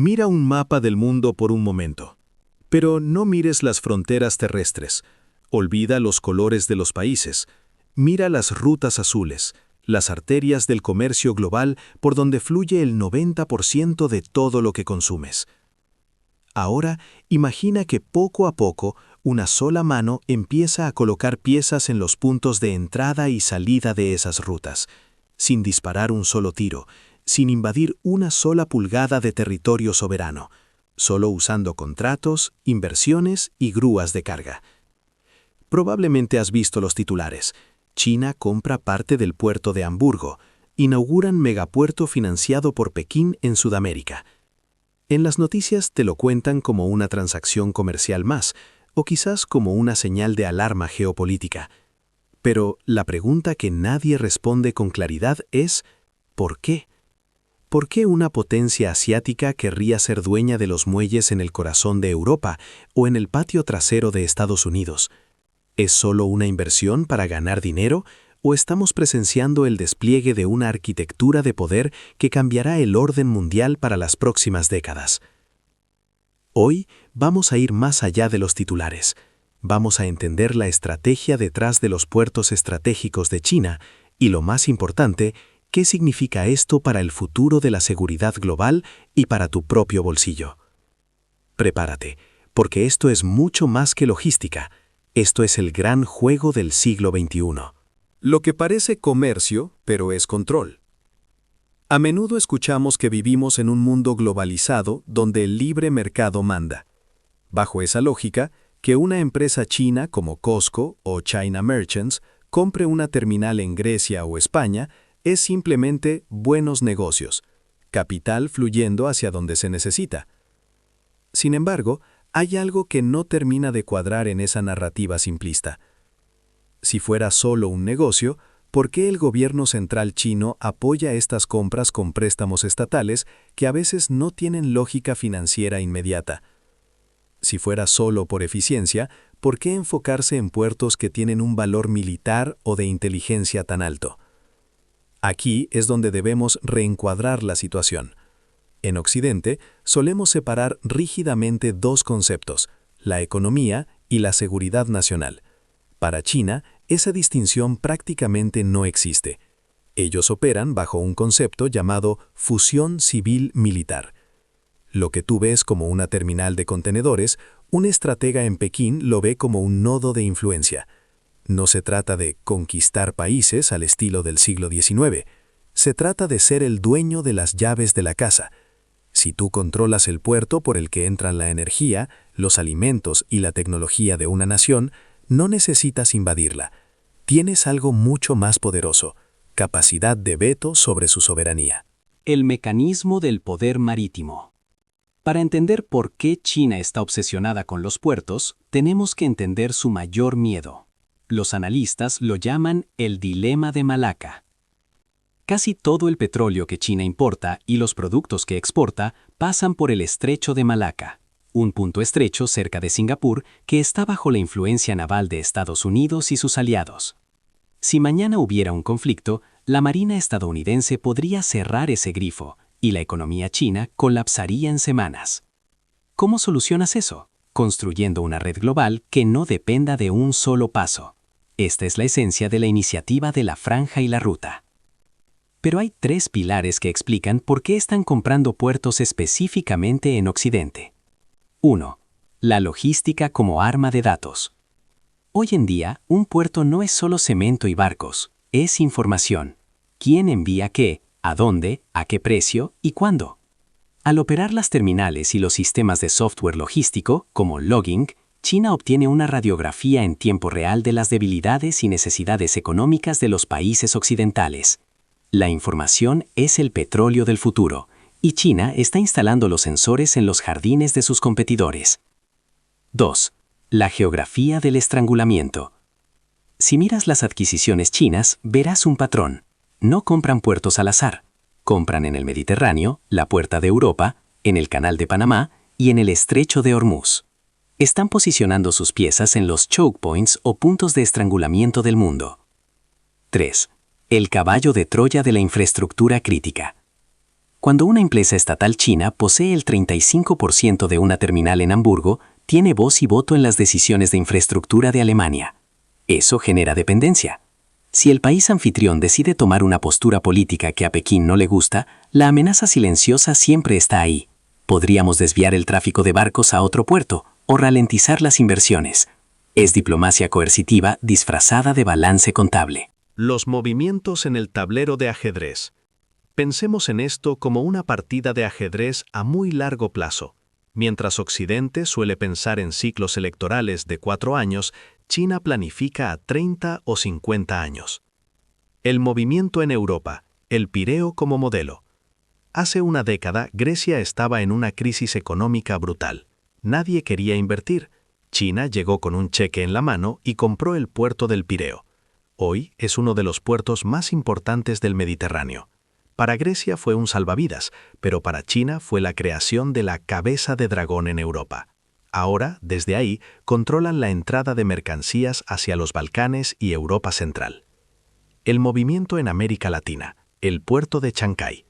Mira un mapa del mundo por un momento. Pero no mires las fronteras terrestres. Olvida los colores de los países. Mira las rutas azules, las arterias del comercio global por donde fluye el 90% de todo lo que consumes. Ahora, imagina que poco a poco una sola mano empieza a colocar piezas en los puntos de entrada y salida de esas rutas, sin disparar un solo tiro, sin invadir una sola pulgada de territorio soberano, solo usando contratos, inversiones y grúas de carga. Probablemente has visto los titulares. China compra parte del puerto de Hamburgo. Inauguran megapuerto financiado por Pekín en Sudamérica. En las noticias te lo cuentan como una transacción comercial más, o quizás como una señal de alarma geopolítica. Pero la pregunta que nadie responde con claridad es ¿por qué? ¿Por qué una potencia asiática querría ser dueña de los muelles en el corazón de Europa o en el patio trasero de Estados Unidos? ¿Es solo una inversión para ganar dinero o estamos presenciando el despliegue de una arquitectura de poder que cambiará el orden mundial para las próximas décadas? Hoy vamos a ir más allá de los titulares. Vamos a entender la estrategia detrás de los puertos estratégicos de China y, lo más importante, ¿qué significa esto para el futuro de la seguridad global y para tu propio bolsillo? Prepárate, porque esto es mucho más que logística. Esto es el gran juego del siglo XXI. Lo que parece comercio, pero es control. A menudo escuchamos que vivimos en un mundo globalizado donde el libre mercado manda. Bajo esa lógica, que una empresa china como Costco o China Merchants compre una terminal en Grecia o España es simplemente buenos negocios, capital fluyendo hacia donde se necesita. Sin embargo, hay algo que no termina de cuadrar en esa narrativa simplista. Si fuera solo un negocio, ¿por qué el gobierno central chino apoya estas compras con préstamos estatales que a veces no tienen lógica financiera inmediata? Si fuera solo por eficiencia, ¿por qué enfocarse en puertos que tienen un valor militar o de inteligencia tan alto? Aquí es donde debemos reencuadrar la situación. En Occidente, solemos separar rígidamente dos conceptos, la economía y la seguridad nacional. Para China, esa distinción prácticamente no existe. Ellos operan bajo un concepto llamado fusión civil-militar. Lo que tú ves como una terminal de contenedores, un estratega en Pekín lo ve como un nodo de influencia. No se trata de conquistar países al estilo del siglo XIX. Se trata de ser el dueño de las llaves de la casa. Si tú controlas el puerto por el que entran la energía, los alimentos y la tecnología de una nación, no necesitas invadirla. Tienes algo mucho más poderoso, capacidad de veto sobre su soberanía. El mecanismo del poder marítimo. Para entender por qué China está obsesionada con los puertos, tenemos que entender su mayor miedo. Los analistas lo llaman el dilema de Malaca. Casi todo el petróleo que China importa y los productos que exporta pasan por el Estrecho de Malaca, un punto estrecho cerca de Singapur que está bajo la influencia naval de Estados Unidos y sus aliados. Si mañana hubiera un conflicto, la Marina estadounidense podría cerrar ese grifo y la economía china colapsaría en semanas. ¿Cómo solucionas eso? Construyendo una red global que no dependa de un solo paso. Esta es la esencia de la iniciativa de la Franja y la Ruta. Pero hay tres pilares que explican por qué están comprando puertos específicamente en Occidente. 1. La logística como arma de datos. Hoy en día, un puerto no es solo cemento y barcos, es información. ¿Quién envía qué? ¿A dónde? ¿A qué precio? ¿Y cuándo? Al operar las terminales y los sistemas de software logístico, como logging, China obtiene una radiografía en tiempo real de las debilidades y necesidades económicas de los países occidentales. La información es el petróleo del futuro, y China está instalando los sensores en los jardines de sus competidores. 2. La geografía del estrangulamiento. Si miras las adquisiciones chinas, verás un patrón. No compran puertos al azar. Compran en el Mediterráneo, la Puerta de Europa, en el Canal de Panamá y en el Estrecho de Hormuz. Están posicionando sus piezas en los choke points o puntos de estrangulamiento del mundo. 3. El caballo de Troya de la infraestructura crítica. Cuando una empresa estatal china posee el 35% de una terminal en Hamburgo, tiene voz y voto en las decisiones de infraestructura de Alemania. Eso genera dependencia. Si el país anfitrión decide tomar una postura política que a Pekín no le gusta, la amenaza silenciosa siempre está ahí. Podríamos desviar el tráfico de barcos a otro puerto o ralentizar las inversiones. Es diplomacia coercitiva disfrazada de balance contable. Los movimientos en el tablero de ajedrez. Pensemos en esto como una partida de ajedrez a muy largo plazo. Mientras Occidente suele pensar en ciclos electorales de 4 años, China planifica a 30 o 50 años. El movimiento en Europa, el Pireo como modelo. Hace una década, Grecia estaba en una crisis económica brutal. Nadie quería invertir. China llegó con un cheque en la mano y compró el puerto del Pireo. Hoy es uno de los puertos más importantes del Mediterráneo. Para Grecia fue un salvavidas, pero para China fue la creación de la cabeza de dragón en Europa. Ahora, desde ahí, controlan la entrada de mercancías hacia los Balcanes y Europa Central. El movimiento en América Latina, el puerto de Chancay.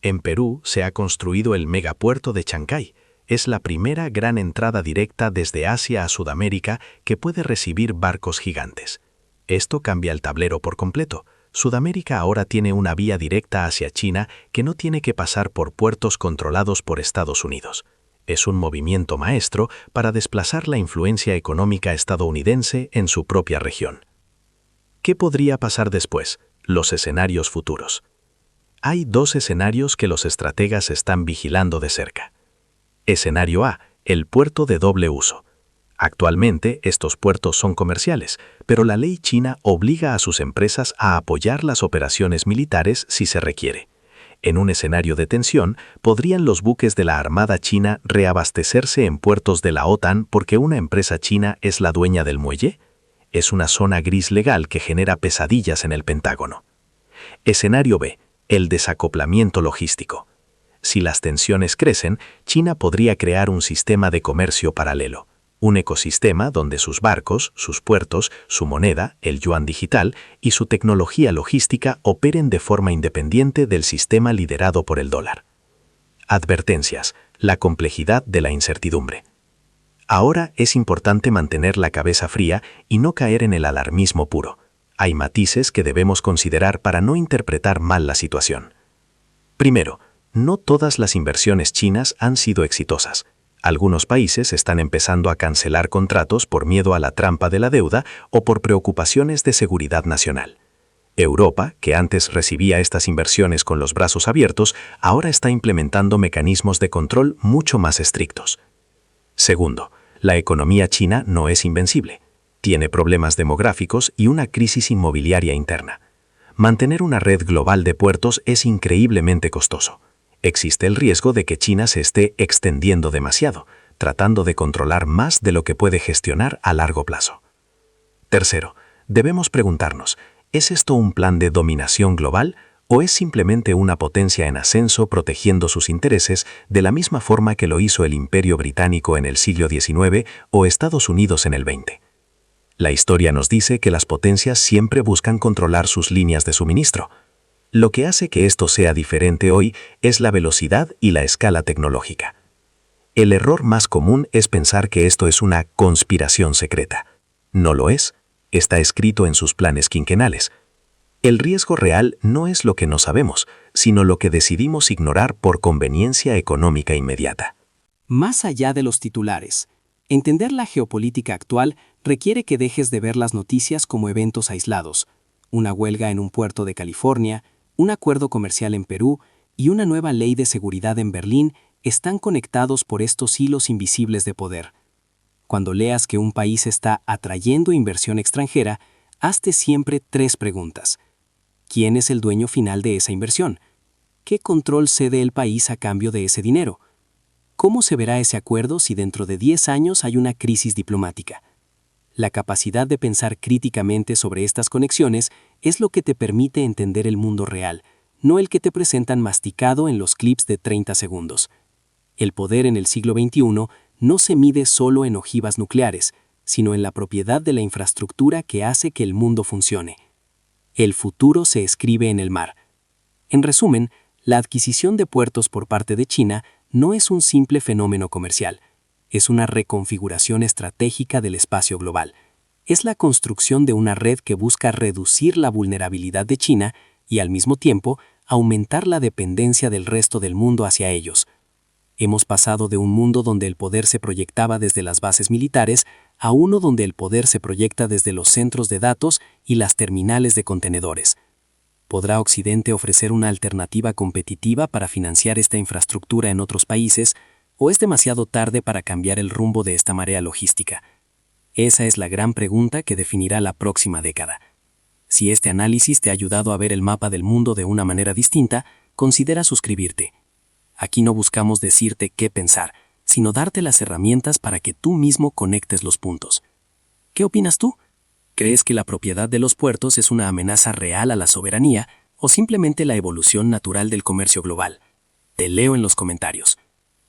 En Perú se ha construido el megapuerto de Chancay. Es la primera gran entrada directa desde Asia a Sudamérica que puede recibir barcos gigantes. Esto cambia el tablero por completo. Sudamérica ahora tiene una vía directa hacia China que no tiene que pasar por puertos controlados por Estados Unidos. Es un movimiento maestro para desplazar la influencia económica estadounidense en su propia región. ¿Qué podría pasar después? Los escenarios futuros. Hay 2 escenarios que los estrategas están vigilando de cerca. Escenario A, el puerto de doble uso. Actualmente, estos puertos son comerciales, pero la ley china obliga a sus empresas a apoyar las operaciones militares si se requiere. En un escenario de tensión, ¿podrían los buques de la Armada china reabastecerse en puertos de la OTAN porque una empresa china es la dueña del muelle? Es una zona gris legal que genera pesadillas en el Pentágono. Escenario B, el desacoplamiento logístico. Si las tensiones crecen, China podría crear un sistema de comercio paralelo. Un ecosistema donde sus barcos, sus puertos, su moneda, el yuan digital y su tecnología logística operen de forma independiente del sistema liderado por el dólar. Advertencias: la complejidad de la incertidumbre. Ahora es importante mantener la cabeza fría y no caer en el alarmismo puro. Hay matices que debemos considerar para no interpretar mal la situación. Primero, no todas las inversiones chinas han sido exitosas. Algunos países están empezando a cancelar contratos por miedo a la trampa de la deuda o por preocupaciones de seguridad nacional. Europa, que antes recibía estas inversiones con los brazos abiertos, ahora está implementando mecanismos de control mucho más estrictos. Segundo, la economía china no es invencible. Tiene problemas demográficos y una crisis inmobiliaria interna. Mantener una red global de puertos es increíblemente costoso. Existe el riesgo de que China se esté extendiendo demasiado, tratando de controlar más de lo que puede gestionar a largo plazo. Tercero, debemos preguntarnos, ¿es esto un plan de dominación global o es simplemente una potencia en ascenso protegiendo sus intereses de la misma forma que lo hizo el Imperio Británico en el siglo XIX o Estados Unidos en el XX? La historia nos dice que las potencias siempre buscan controlar sus líneas de suministro. Lo que hace que esto sea diferente hoy es la velocidad y la escala tecnológica. El error más común es pensar que esto es una conspiración secreta. No lo es. Está escrito en sus planes quinquenales. El riesgo real no es lo que no sabemos, sino lo que decidimos ignorar por conveniencia económica inmediata. Más allá de los titulares, entender la geopolítica actual requiere que dejes de ver las noticias como eventos aislados. Una huelga en un puerto de California, un acuerdo comercial en Perú y una nueva ley de seguridad en Berlín están conectados por estos hilos invisibles de poder. Cuando leas que un país está atrayendo inversión extranjera, hazte siempre 3 preguntas. ¿Quién es el dueño final de esa inversión? ¿Qué control cede el país a cambio de ese dinero? ¿Cómo se verá ese acuerdo si dentro de 10 años hay una crisis diplomática? La capacidad de pensar críticamente sobre estas conexiones es lo que te permite entender el mundo real, no el que te presentan masticado en los clips de 30 segundos. El poder en el siglo XXI no se mide solo en ojivas nucleares, sino en la propiedad de la infraestructura que hace que el mundo funcione. El futuro se escribe en el mar. En resumen, La adquisición de puertos por parte de China no es un simple fenómeno comercial, es una reconfiguración estratégica del espacio global. Es la construcción de una red que busca reducir la vulnerabilidad de China y al mismo tiempo aumentar la dependencia del resto del mundo hacia ellos. Hemos pasado de un mundo donde el poder se proyectaba desde las bases militares a uno donde el poder se proyecta desde los centros de datos y las terminales de contenedores. ¿Podrá Occidente ofrecer una alternativa competitiva para financiar esta infraestructura en otros países, o es demasiado tarde para cambiar el rumbo de esta marea logística? Esa es la gran pregunta que definirá la próxima década. Si este análisis te ha ayudado a ver el mapa del mundo de una manera distinta, considera suscribirte. Aquí no buscamos decirte qué pensar, sino darte las herramientas para que tú mismo conectes los puntos. ¿Qué opinas tú? ¿Crees que la propiedad de los puertos es una amenaza real a la soberanía o simplemente la evolución natural del comercio global? Te leo en los comentarios.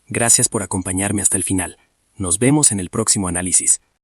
Gracias por acompañarme hasta el final. Nos vemos en el próximo análisis.